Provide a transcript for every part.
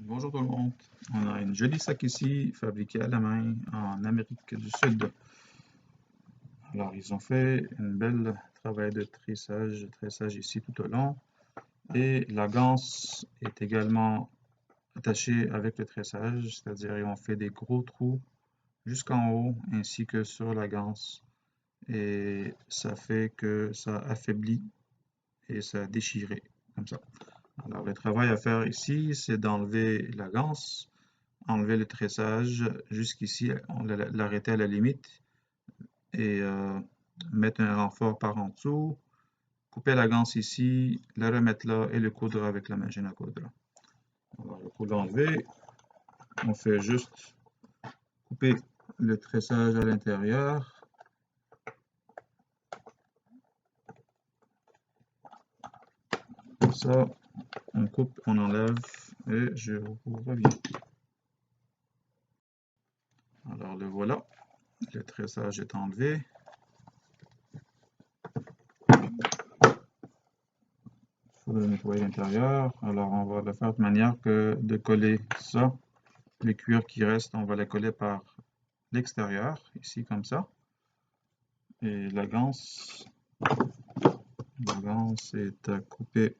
Bonjour tout le monde. On a une jolie sac ici, fabriquée à la main en Amérique du Sud. Alors, ils ont fait un bel travail de tressage ici tout au long. Et la ganse est également attachée avec le tressage, c'est-à-dire ils ont fait des gros trous jusqu'en haut ainsi que sur la ganse. Et ça fait que ça affaiblit et ça déchiré comme ça. Alors, le travail à faire ici, c'est d'enlever la ganse, enlever le tressage jusqu'ici, l'arrêter à la limite et mettre un renfort par en dessous, couper la ganse ici, la remettre là et le coudre avec la machine à coudre. Alors, le coudre enlevé, on fait juste couper le tressage à l'intérieur. Comme ça, on coupe, on enlève et je vous reviens. Alors le voilà, le tressage est enlevé. Il faut le nettoyer l'intérieur. Alors on va le faire de manière que de coller ça, les cuirs qui restent, on va les coller par l'extérieur, ici comme ça. Et la ganse est à couper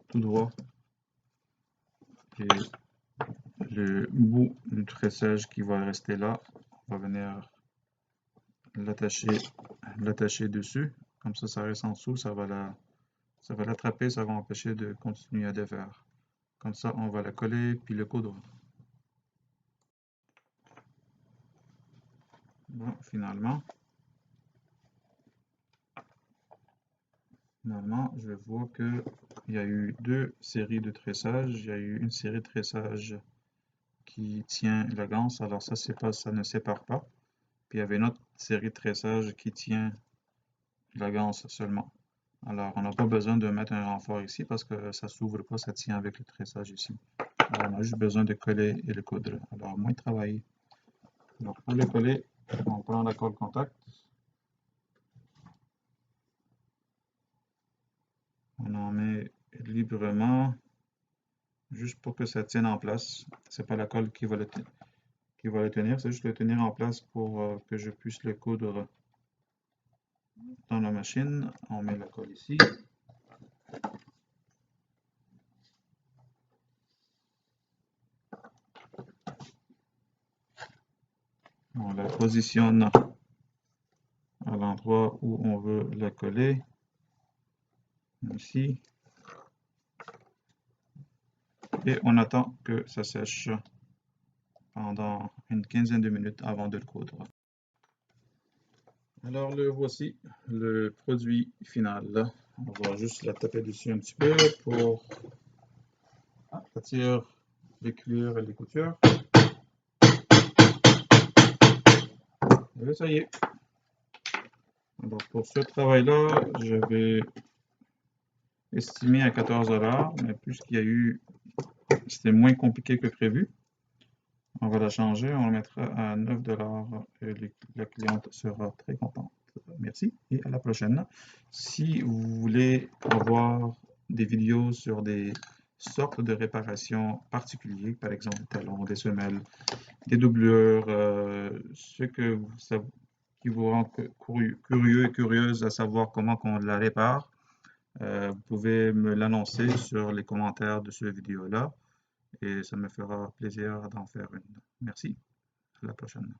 tout droit. Et le bout du tressage qui va rester là, on va venir l'attacher dessus. Comme ça reste en dessous, ça va l'attraper, ça va empêcher de continuer à défaire. Comme ça, on va la coller puis le coudre. Bon, finalement, je vois que il y a eu deux séries de tressage. Il y a eu une série de tressage qui tient la ganse. Alors ça, ça ne sépare pas. Puis il y avait une autre série de tressage qui tient la ganse seulement. Alors on n'a pas besoin de mettre un renfort ici parce que ça s'ouvre pas, ça tient avec le tressage ici. Alors on a juste besoin de coller et le coudre. Alors moins de travail. Alors pour le coller, on prend la colle contact. On en met librement, juste pour que ça tienne en place. C'est pas la colle qui va le tenir, c'est juste le tenir en place pour que je puisse le coudre dans la machine. On met la colle ici. On la positionne à l'endroit où on veut la coller, ici. Et on attend que ça sèche pendant une quinzaine de minutes avant de le coudre. Alors le voici, le produit final. On va juste la taper dessus un petit peu pour attirer les cuirs et les coutures. Et ça y est. Alors pour ce travail-là, j'avais estimé à 14 $, mais puisqu'il y a eu, c'était moins compliqué que prévu, on va la changer, on la mettra à 9 $ et la cliente sera très contente. Merci et à la prochaine. Si vous voulez avoir des vidéos sur des sortes de réparations particulières, par exemple des talons, des semelles, des doublures, ce qui vous rend curieux et curieuse à savoir comment on la répare, vous pouvez me l'annoncer sur les commentaires de cette vidéo-là et ça me fera plaisir d'en faire une. Merci, à la prochaine.